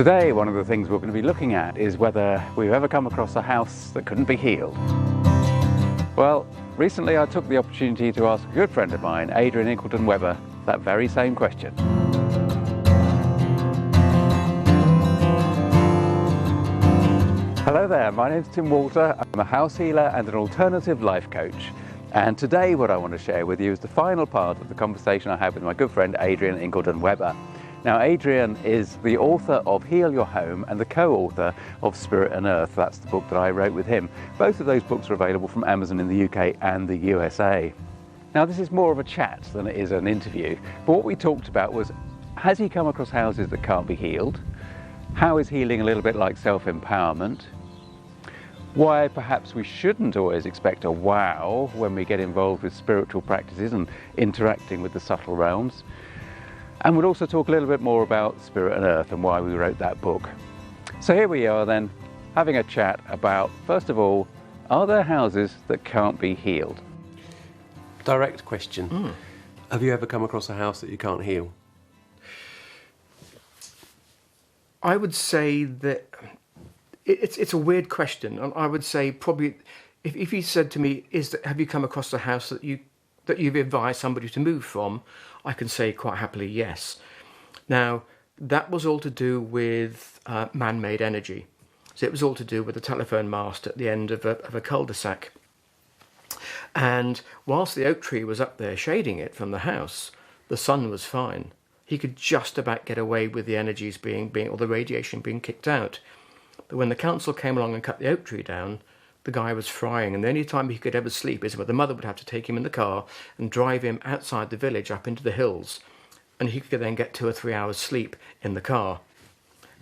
Today, one of the things we're going to be looking at is whether we've ever come across a house that couldn't be healed. Well, recently I took the opportunity to ask a good friend of mine, Adrian Incledon-Webber, that very same question. Hello there, my name's Tim Walter. I'm a house healer and an alternative life coach. And today what I want to share with you is the final part of the conversation I had with my good friend Adrian Incledon-Webber. Now, Adrian is the author of Heal Your Home and the co-author of Spirit and Earth. That's the book that I wrote with him. Both of those books are available from Amazon in the UK and the USA. Now, this is more of a chat than it is an interview, but what we talked about was, has he come across houses that can't be healed? How is healing a little bit like self-empowerment? Why perhaps we shouldn't always expect a wow when we get involved with spiritual practices and interacting with the subtle realms. And we'll also talk a little bit more about Spirit and Earth and why we wrote that book. So here we are then, having a chat about, first of all, are there houses that can't be healed? Direct question. Have you ever come across a house that you can't heal? I would say that it's a weird question. And I would say probably, if you said to me, have you come across a house that you've advised somebody to move from, I can say quite happily yes. Now, that was all to do with man-made energy. So it was all to do with a telephone mast at the end of a cul-de-sac. And whilst the oak tree was up there shading it from the house, the sun was fine. He could just about get away with the energies being or the radiation being kicked out. But when the council came along and cut the oak tree down, the guy was frying, and the only time he could ever sleep is when the mother would have to take him in the car and drive him outside the village up into the hills, and he could then get 2 or 3 hours sleep in the car.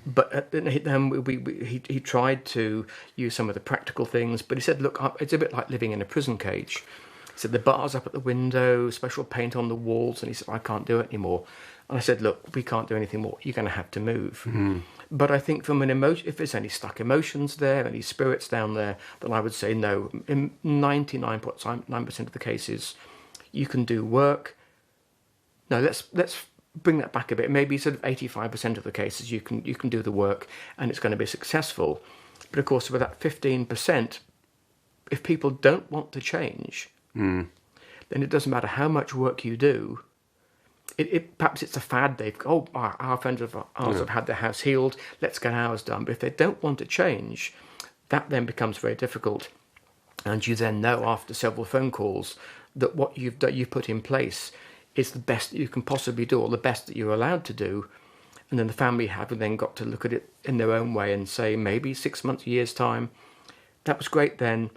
But then he tried to use some of the practical things, but he said, look, it's a bit like living in a prison cage. He said, the bars up at the window, special paint on the walls, and he said, I can't do it anymore. And I said, look, we can't do anything more. You're going to have to move. Mm-hmm. But I think from an emotion, if there's any stuck emotions there, any spirits down there, then I would say no. In 99.9% of the cases, you can do work. No, let's bring that back a bit. Maybe sort of 85% of the cases you can do the work and it's going to be successful. But of course, with that 15%, if people don't want to change, then it doesn't matter how much work you do. Perhaps it's a fad. Our friends of ours have had their house healed. Let's get ours done. But if they don't want to change, that then becomes very difficult. And you then know after several phone calls that what you've put in place is the best that you can possibly do, or the best that you're allowed to do. And then the family have then got to look at it in their own way and say, maybe 6 months, a year's time, that was great then.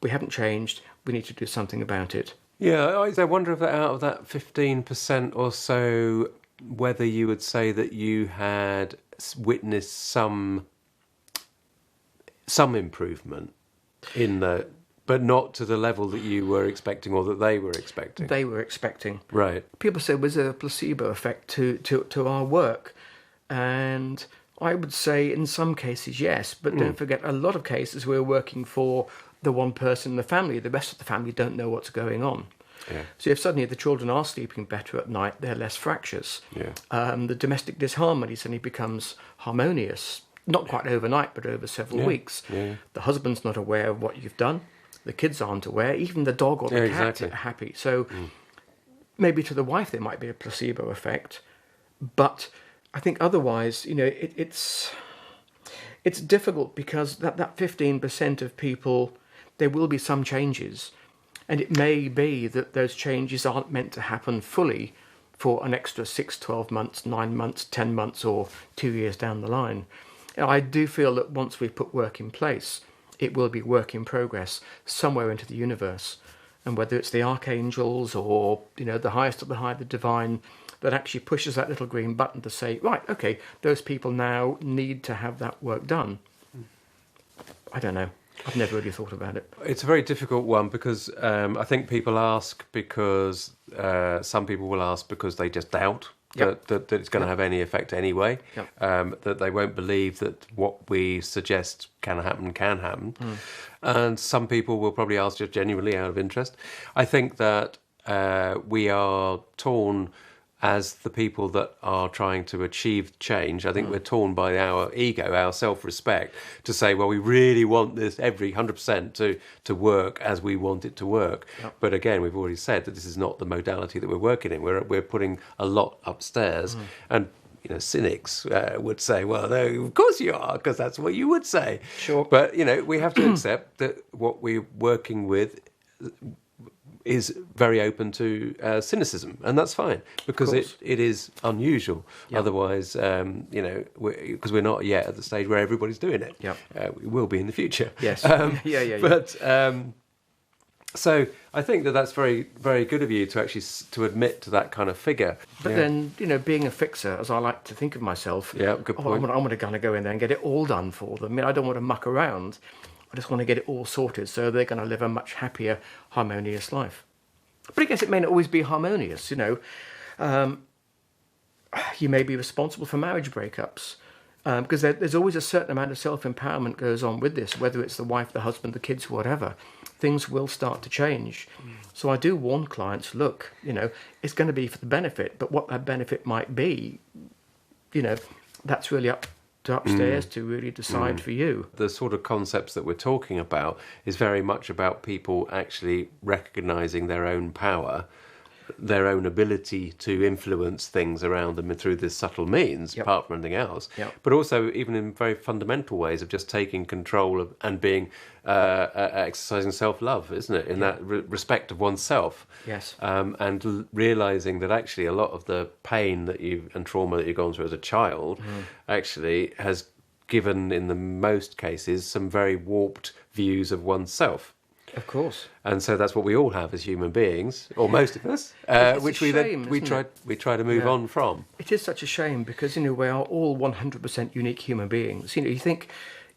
We haven't changed. We need to do something about it. Yeah, I wonder if out of that 15% or so, whether you would say that you had witnessed some improvement in but not to the level that you were expecting or that they were expecting. They were expecting. Right. People say, was there a placebo effect to our work? And I would say in some cases, yes. But don't forget, a lot of cases we're working for the one person in the family. The rest of the family don't know what's going on. Yeah. So if suddenly the children are sleeping better at night, they're less fractious. Yeah. The domestic disharmony suddenly becomes harmonious. Not quite overnight, but over several weeks. Yeah. The husband's not aware of what you've done. The kids aren't aware. Even the dog or the cat are happy. So maybe to the wife there might be a placebo effect. But I think otherwise, it's difficult because that 15% of people, there will be some changes. And it may be that those changes aren't meant to happen fully for an extra 6, 12 months, 9 months, 10 months, or 2 years down the line. And I do feel that once we've put work in place, it will be work in progress somewhere into the universe. And whether it's the archangels or, the highest of the high, the divine, that actually pushes that little green button to say, right, okay, those people now need to have that work done. I don't know. I've never really thought about it. It's a very difficult one because I think people ask because some people will ask because they just doubt that it's going to have any effect anyway, that they won't believe that what we suggest can happen. And some people will probably ask just genuinely out of interest. I think that we are torn as the people that are trying to achieve change, I think we're torn by our ego, our self-respect, to say, well, we really want this every 100% to work as we want it to work. Yep. But again, we've already said that this is not the modality that we're working in. We're putting a lot upstairs, and cynics would say, well, no, of course you are, because that's what you would say. Sure. But we have to accept that what we're working with is very open to cynicism, and that's fine, because it is unusual. Yep. Otherwise, because we're not yet at the stage where everybody's doing it. Yep. We will be in the future. Yes. But so I think that's very, very good of you to actually to admit to that kind of figure. But then, being a fixer, as I like to think of myself, good point. I want to kind of go in there and get it all done for them. I mean, I don't want to muck around. I just want to get it all sorted so they're going to live a much happier, harmonious life. But I guess it may not always be harmonious, You may be responsible for marriage breakups, because there's always a certain amount of self-empowerment goes on with this, whether it's the wife, the husband, the kids, whatever. Things will start to change. So I do warn clients, look, it's going to be for the benefit, but what that benefit might be, that's really up to upstairs to really decide for you. The sort of concepts that we're talking about is very much about people actually recognising their own power, their own ability to influence things around them through this subtle means, apart from anything else. But also even in very fundamental ways of just taking control of and being exercising self-love, isn't it? In that respect of oneself. Yes. And realising that actually a lot of the pain and trauma that you've gone through as a child actually has given, in the most cases, some very warped views of oneself. Of course. And so that's what we all have as human beings, or most of us, which we try to move on from. It is such a shame because we are all 100% unique human beings. You think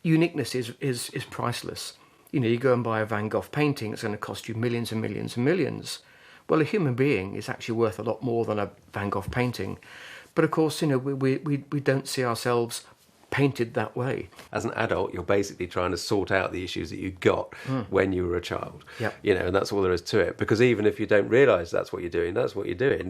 uniqueness is priceless. You go and buy a Van Gogh painting, it's going to cost you millions and millions and millions. Well, a human being is actually worth a lot more than a Van Gogh painting. But of course, we don't see ourselves painted that way. As an adult, you're basically trying to sort out the issues that you got when you were a child. Yep. And that's all there is to it. Because even if you don't realise that's what you're doing,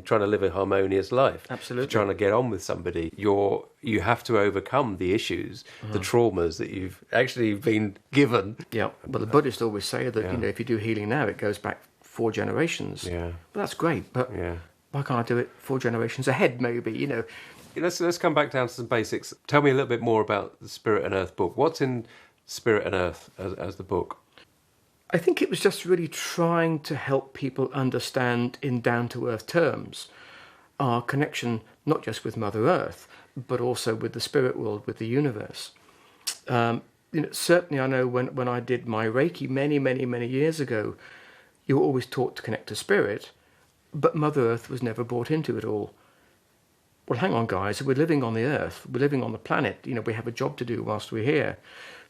trying to live a harmonious life. Absolutely. If you're trying to get on with somebody, you have to overcome the issues, the traumas that you've actually been given. Yeah. Well, the Buddhists always say that if you do healing now, it goes back 4 generations. Yeah. Well, that's great, but why can't I do it 4 generations ahead? Maybe Let's come back down to some basics. Tell me a little bit more about the Spirit and Earth book. What's in Spirit and Earth as the book? I think it was just really trying to help people understand in down-to-earth terms our connection not just with Mother Earth, but also with the spirit world, with the universe. Certainly I know when I did my Reiki many, many, many years ago, you were always taught to connect to spirit, but Mother Earth was never brought into it all. Well, hang on, guys. We're living on the Earth. We're living on the planet. We have a job to do whilst we're here.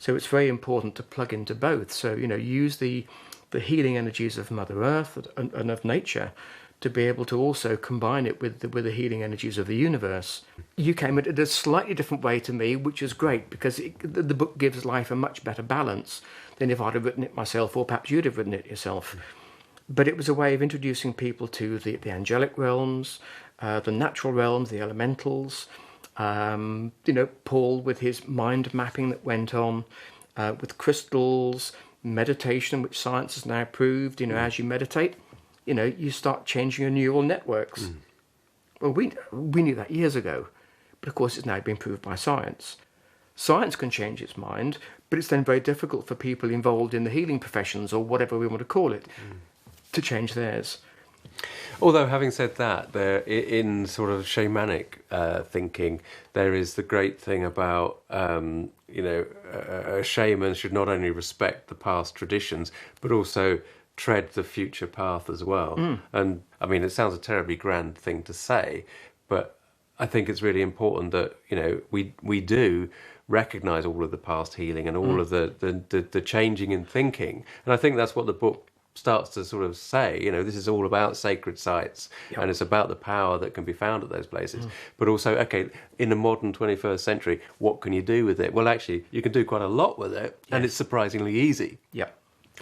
So it's very important to plug into both. So, use the healing energies of Mother Earth and of nature to be able to also combine it with the healing energies of the universe. You came at it a slightly different way to me, which is great because the book gives life a much better balance than if I'd have written it myself or perhaps you'd have written it yourself. But it was a way of introducing people to the angelic realms, the natural realms, the elementals, Paul with his mind mapping that went on, with crystals, meditation, which science has now proved, as you meditate, you start changing your neural networks. Well, we knew that years ago, but of course it's now been proved by science. Science can change its mind, but it's then very difficult for people involved in the healing professions, or whatever we want to call it, to change theirs. Although, having said that, there in sort of shamanic thinking, there is the great thing about a shaman should not only respect the past traditions, but also tread the future path as well. And I mean, it sounds a terribly grand thing to say, but I think it's really important that we do recognise all of the past healing and all of the changing in thinking, and I think that's what the book starts to sort of say, this is all about sacred sites, and it's about the power that can be found at those places. But also, okay, in the modern 21st century, what can you do with it? Well, actually, you can do quite a lot with it, and it's surprisingly easy. Yeah.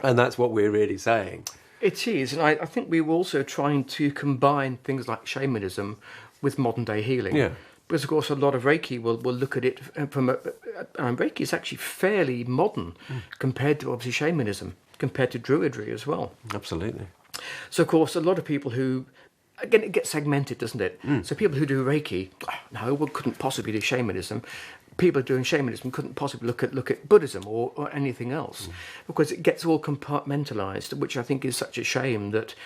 And that's what we're really saying. It is, and I think we were also trying to combine things like shamanism with modern day healing. Yeah. Because, of course, a lot of Reiki will look at it from Reiki is actually fairly modern compared to, obviously, shamanism, compared to Druidry as well. Absolutely. So, of course, a lot of people who, again, it gets segmented, doesn't it? So people who do Reiki, no, well, couldn't possibly do shamanism. People doing shamanism couldn't possibly look at Buddhism or anything else, because it gets all compartmentalised, which I think is such a shame that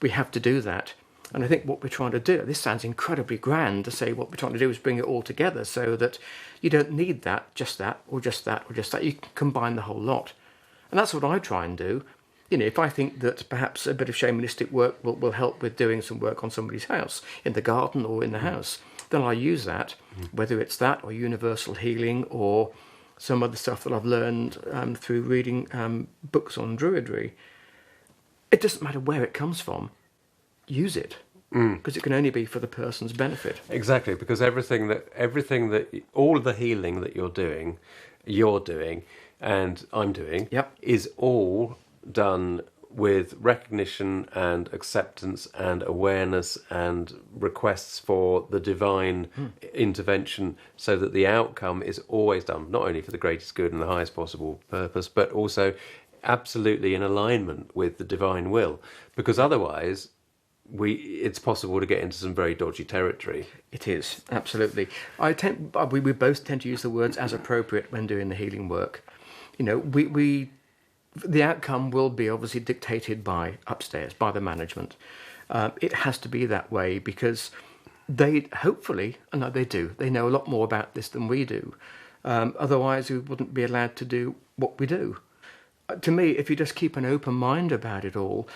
we have to do that. And I think what we're trying to do, this sounds incredibly grand to say what we're trying to do is bring it all together so that you don't need that, just that, or just that, or just that. You can combine the whole lot. And that's what I try and do. You know, if I think that perhaps a bit of shamanistic work will help with doing some work on somebody's house, in the garden or in the house, then I use that, whether it's that or universal healing or some other stuff that I've learned through reading books on Druidry. It doesn't matter where it comes from. Use it, because it can only be for the person's benefit. Exactly, because everything that all of the healing that you're doing, and I'm doing, is all done with recognition and acceptance and awareness and requests for the divine intervention, so that the outcome is always done not only for the greatest good and the highest possible purpose, but also absolutely in alignment with the divine will, because otherwise it's possible to get into some very dodgy territory. It is, absolutely. We both tend to use the words as appropriate when doing the healing work. You know, the outcome will be obviously dictated by upstairs, by the management. It has to be that way because they hopefully, and they do, they know a lot more about this than we do. Otherwise, we wouldn't be allowed to do what we do. To me, if you just keep an open mind about it all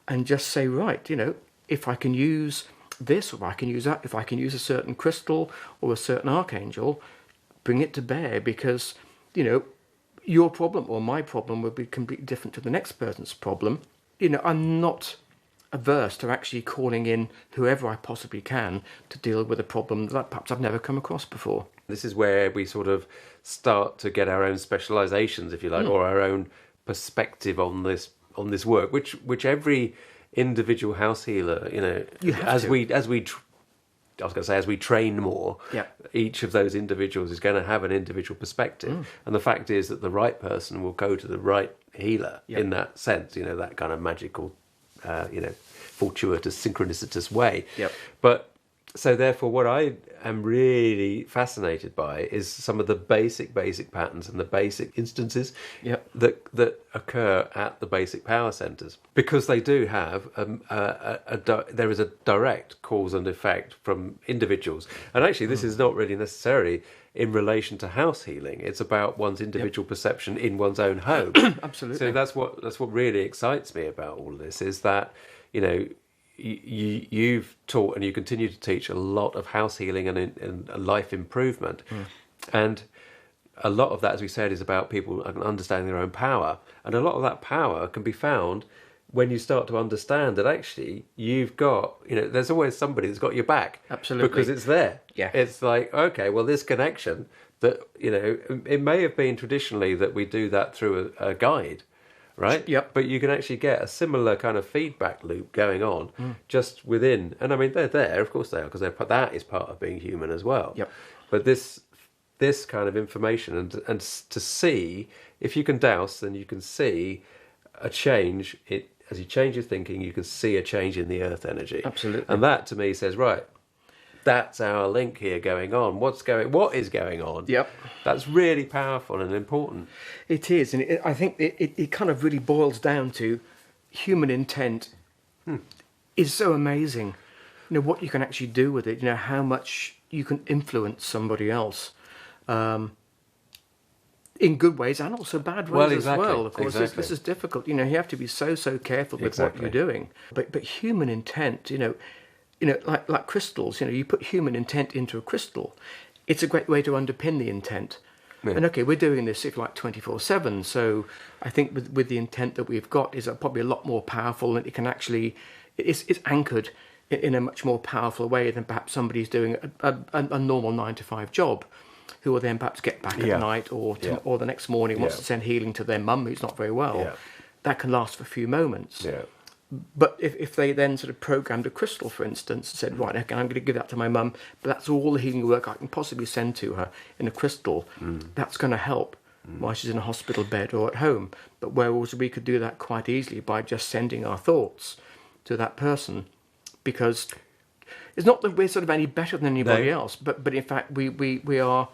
and just say, right, you know, if I can use this or I can use that, if I can use a certain crystal or a certain archangel, bring it to bear, because, you know, your problem or my problem would be completely different to the next person's problem. You know, I'm not averse to actually calling in whoever I possibly can to deal with a problem that perhaps I've never come across before. This is where we sort of start to get our own specializations, if you like, or our own perspective on this work, which every individual house healer, you know, as we train more, each of those individuals is going to have an individual perspective. And the fact is that the right person will go to the right healer in that sense, you know, that kind of magical, fortuitous, synchronicitous way. But so therefore what I am really fascinated by is some of the basic patterns and the basic instances that occur at the basic power centers, because they do have there is a direct cause and effect from individuals. And actually this is not really necessarily in relation to house healing. It's about one's individual perception in one's own home. Absolutely. So that's what really excites me about all of this, is that, you know, you've taught and you continue to teach a lot of house healing and life improvement. And a lot of that, as we said, is about people understanding their own power. And a lot of that power can be found when you start to understand that actually you've got, you know, there's always somebody that's got your back. Absolutely. Because it's there. Yeah. It's like, okay, well, this connection that, you know, it may have been traditionally that we do that through a guide, right? Yep. But you can actually get a similar kind of feedback loop going on just within. And I mean, they're there, of course they are, because that is part of being human as well. Yep. But this kind of information and to see, if you can dowse, then you can see a change. As you change your thinking, you can see a change in the earth energy. Absolutely. And that to me says, right, that's our link here going on. What is going on? Yep. That's really powerful and important. It is, and I think it kind of really boils down to human intent is so amazing. You know, what you can actually do with it, you know, how much you can influence somebody else. In good ways and also bad ways as well. Of course, this is difficult. You know, you have to be so careful with what you're doing. But human intent, you know, like crystals. You know, you put human intent into a crystal, it's a great way to underpin the intent. Yeah. And okay, we're doing this, if you like, 24/7. So I think with the intent that we've got is probably a lot more powerful, and it can actually it's anchored in a much more powerful way than perhaps somebody's doing a normal 9-to-5 job, who will then perhaps get back at night or the next morning wants to send healing to their mum who's not very well. Yeah. That can last for a few moments. Yeah. But if they then sort of programmed a crystal, for instance, and said, right, okay, I'm going to give that to my mum, but that's all the healing work I can possibly send to her in a crystal, that's going to help while she's in a hospital bed or at home. But whereas we could do that quite easily by just sending our thoughts to that person, because it's not that we're sort of any better than anybody else, but in fact we are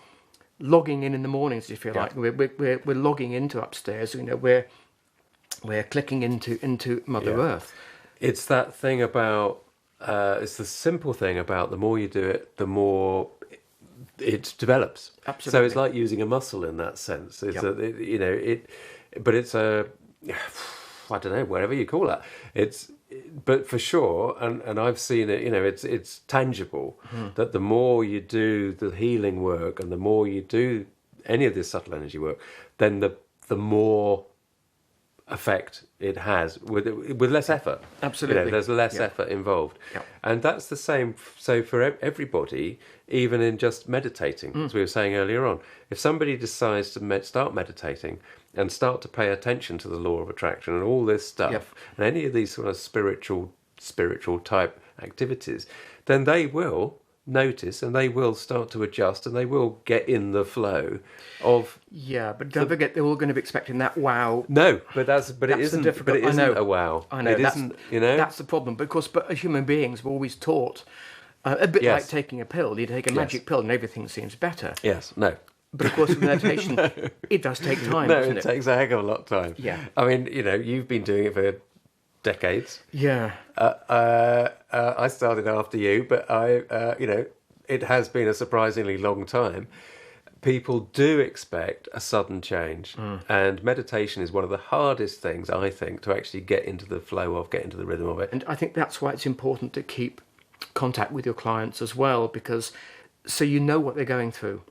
logging in the mornings, if you like. We're logging into upstairs. You know, we're clicking into Mother Earth. It's that thing about it's the simple thing about the more you do it, the more it develops. Absolutely. So it's like using a muscle in that sense. It's but it's a I don't know, whatever you call that. But for sure, and I've seen it. You know, it's tangible that the more you do the healing work and the more you do any of this subtle energy work, then the more effect it has with less effort. Absolutely. You know, there's less effort involved. Yeah. And that's the same. So for everybody, even in just meditating, as we were saying earlier on, if somebody decides to start meditating and start to pay attention to the law of attraction and all this stuff, and any of these sort of spiritual type activities, then they will notice and they will start to adjust and they will get in the flow of. Yeah, but don't forget they're all going to be expecting that wow. No, but it isn't a wow. I know. It isn't, you know. That's the problem, because as human beings we're always taught a bit like taking a pill. You take a magic pill and everything seems better. Yes. No. But of course, with meditation, it does take time. No, doesn't it takes a heck of a lot of time. Yeah. I mean, you know, you've been doing it for decades. Yeah. I started after you, but you know, it has been a surprisingly long time. People do expect a sudden change, and meditation is one of the hardest things, I think, to actually get into the flow of, get into the rhythm of it. And I think that's why it's important to keep contact with your clients as well, because so you know what they're going through.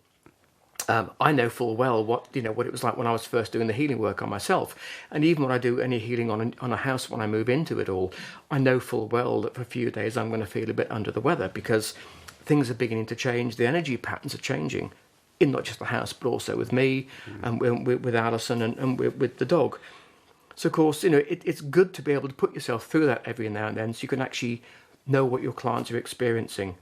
I know full well what it was like when I was first doing the healing work on myself, and even when I do any healing on a house when I move into it all, I know full well that for a few days I'm going to feel a bit under the weather because things are beginning to change. The energy patterns are changing in not just the house but also with me and with Alison and with the dog. So of course, you know, it's good to be able to put yourself through that every now and then so you can actually know what your clients are experiencing.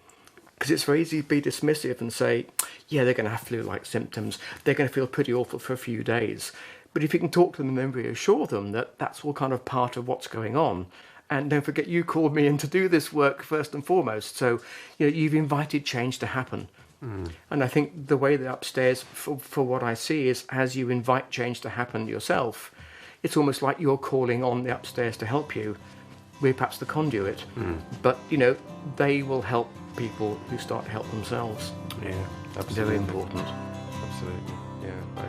Because it's very easy to be dismissive and say, yeah, they're going to have flu-like symptoms. They're going to feel pretty awful for a few days. But if you can talk to them and then reassure them that that's all kind of part of what's going on. And don't forget, you called me in to do this work first and foremost. So, you know, you've invited change to happen. And I think the way that upstairs, for what I see, is as you invite change to happen yourself, it's almost like you're calling on the upstairs to help you. We're perhaps the conduit. But, you know, they will help people who start to help themselves. Yeah, absolutely. Very important. Absolutely. Yeah, I